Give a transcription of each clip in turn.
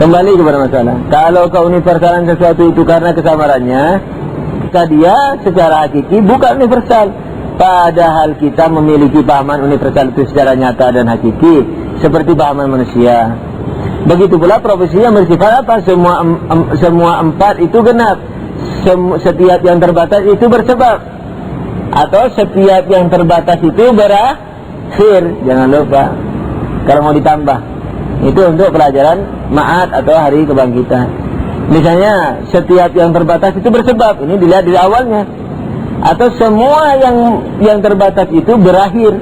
Kembali kepada masalah. Kalau keuniversalan sesuatu itu karena kesamarannya, maka dia secara hakiki bukan universal. Padahal kita memiliki pahaman universal itu secara nyata dan hakiki, seperti pahaman manusia. Begitu pula profesi yang bersifat apa? Semua empat itu genap. Setiap yang terbatas itu bersebab, atau setiap yang terbatas itu berakhir. Jangan lupa, kalau mau ditambah, itu untuk pelajaran ma'ad atau hari kebangkitan. Misalnya setiap yang terbatas itu bersebab, ini dilihat dari awalnya. Atau semua yang terbatas itu berakhir,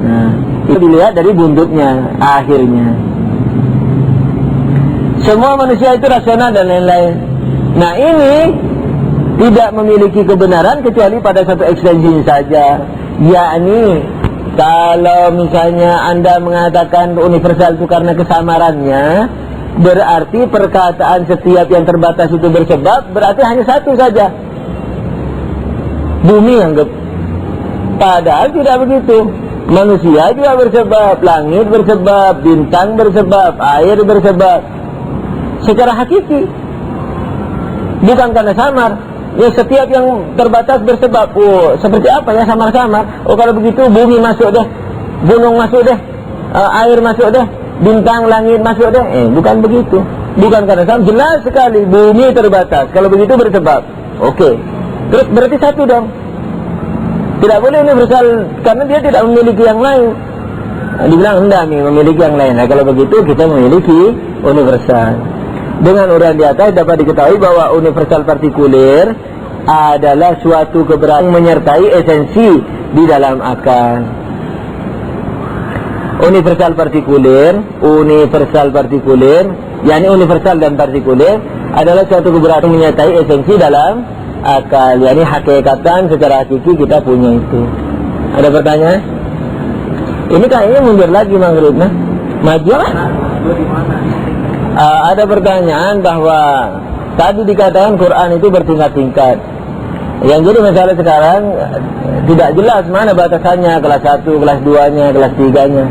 nah, itu dilihat dari buntutnya, akhirnya. Semua manusia itu rasional dan lain-lain. Nah, ini tidak memiliki kebenaran kecuali pada satu ekstensi saja, yakni kalau misalnya Anda mengatakan universal itu karena kesamarannya, berarti perkataan setiap yang terbatas itu bersebab, berarti hanya satu saja, bumi anggap. Padahal tidak begitu. Manusia juga bersebab, langit bersebab, bintang bersebab, air bersebab. Secara hakiki, bukan karena samar. Ya, setiap yang terbatas bersebab. Oh, seperti apa ya samar-samar? Oh, kalau begitu bumi masuk deh, gunung masuk deh, air masuk deh, bintang, langit masuk deh. Bukan begitu. Bukan karena samar. Jelas sekali bumi terbatas. Kalau begitu bersebab. Oke. Terus berarti satu dong. Tidak boleh universal karena dia tidak memiliki yang lain. Dibilang hendak memiliki yang lain. Nah, kalau begitu kita memiliki universal. Dengan uraian di atas dapat diketahui bahwa universal partikuler adalah suatu keberadaan menyertai esensi di dalam akal. Universal partikuler, yakni universal dan partikuler adalah suatu keberadaan menyertai esensi dalam akal, yakni hakikatan secara hakiki kita punya itu. Ada pertanyaan? Ini kayaknya mundur lagi maghribnya. Maju lah. Ada pertanyaan bahwa tadi dikatakan Quran itu bertingkat-tingkat. Yang jadi masalah sekarang tidak jelas mana batasannya, kelas 1, kelas 2-nya, kelas 3-nya.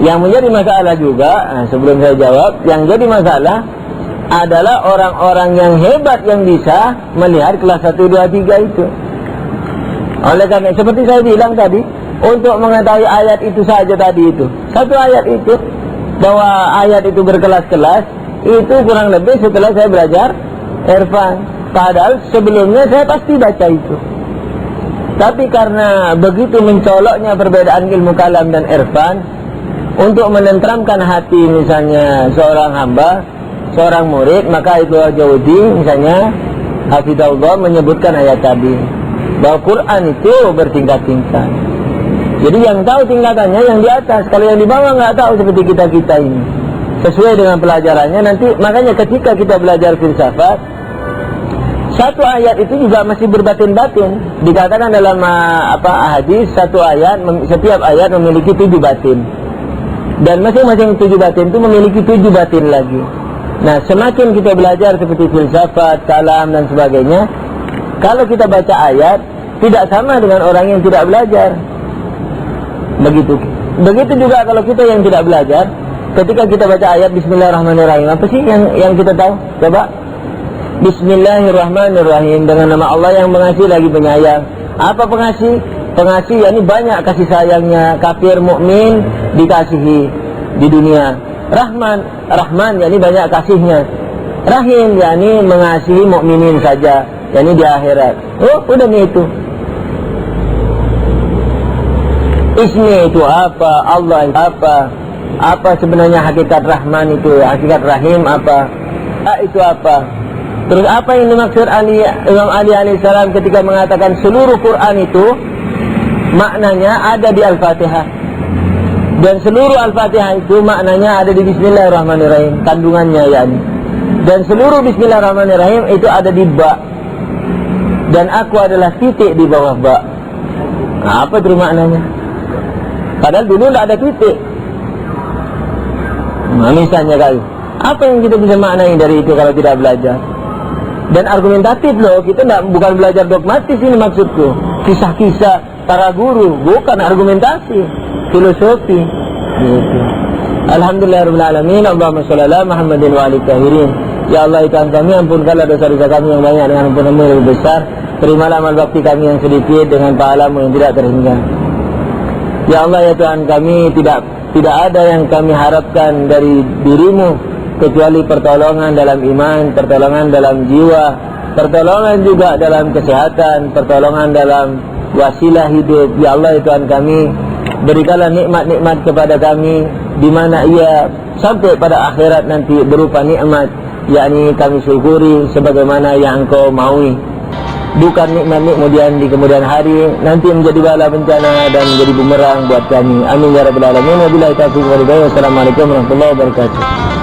Yang menjadi masalah juga, sebelum saya jawab, yang jadi masalah adalah orang-orang yang hebat yang bisa melihat kelas 1, 2, 3 itu. Oleh karena seperti saya bilang tadi, untuk mengetahui ayat itu saja tadi itu, satu ayat itu, bahwa ayat itu berkelas-kelas, itu kurang lebih setelah saya belajar irfan. Padahal sebelumnya saya pasti baca itu. Tapi karena begitu mencoloknya perbedaan ilmu kalam dan irfan, untuk menenteramkan hati misalnya seorang hamba, seorang murid, maka itu Jawdi misalnya Hafizahullah menyebutkan ayat tadi, bahwa Quran itu bertingkat-tingkat. Jadi yang tahu tingkatannya yang di atas, kalau yang di bawah nggak tahu, seperti kita ini. Sesuai dengan pelajarannya nanti, makanya ketika kita belajar filsafat, satu ayat itu juga masih berbatin-batin. Dikatakan dalam hadis, setiap ayat memiliki 7 batin. Dan masing-masing 7 batin itu memiliki 7 batin lagi. Nah, semakin kita belajar seperti filsafat, kalam dan sebagainya, kalau kita baca ayat tidak sama dengan orang yang tidak belajar. Begitu juga kalau kita yang tidak belajar, ketika kita baca ayat Bismillahirrahmanirrahim, apa sih yang kita tahu? Coba. Bismillahirrahmanirrahim, dengan nama Allah yang pengasih lagi penyayang. Apa pengasih? Pengasih yakni banyak kasih sayangnya. Kafir, mukmin dikasihi di dunia. Rahman yakni banyak kasihnya. Rahim yakni mengasihi mukminin saja, yakni di akhirat. Oh, udah nih itu. Ismi itu apa? Allah itu apa? Apa sebenarnya hakikat Rahman itu? Hakikat Rahim apa? Itu apa? Terus apa yang dimaksud Imam Ali alaihissalam ketika mengatakan seluruh Quran itu maknanya ada di Al-Fatihah, dan seluruh Al-Fatihah itu maknanya ada di Bismillahirrahmanirrahim, kandungannya yakni. Dan seluruh Bismillahirrahmanirrahim itu ada di ba, dan aku adalah titik di bawah ba. Nah, apa itu maknanya? Padahal dulu tidak ada titik. Nah, misalnya kali, apa yang kita bisa maknai dari itu kalau tidak belajar? Dan argumentatif loh, kita bukan belajar dogmatis ini maksudku. Kisah-kisah para guru, bukan argumentasi, filosofi. Gitu. Alhamdulillahirabbil alamin. Allahumma shalli ala Muhammadin wa ali tahirin. Ya Allah, Tuhan kami, ampunkanlah dosa-dosa kami yang banyak dengan ampunan-Mu yang lebih besar. Terimalah amal bakti kami yang sedikit dengan pahala-Mu yang tidak terhingga. Ya Allah, ya Tuhan kami, tidak ada yang kami harapkan dari diri-Mu kecuali pertolongan dalam iman, pertolongan dalam jiwa, pertolongan juga dalam kesehatan, pertolongan dalam wasilah hidup. Ya Allah, ya Tuhan kami, berikanlah nikmat-nikmat kepada kami, di mana ia sampai pada akhirat nanti berupa nikmat, yakni kami syukuri sebagaimana yang Engkau maui. Bukan nikmat kemudian di kemudian hari nanti menjadi bala bencana dan menjadi bumerang buat kami. Amin ya rabbal alamin. Wabillahi taufiq wal hidayah. Wassalamualaikum warahmatullahi wabarakatuh.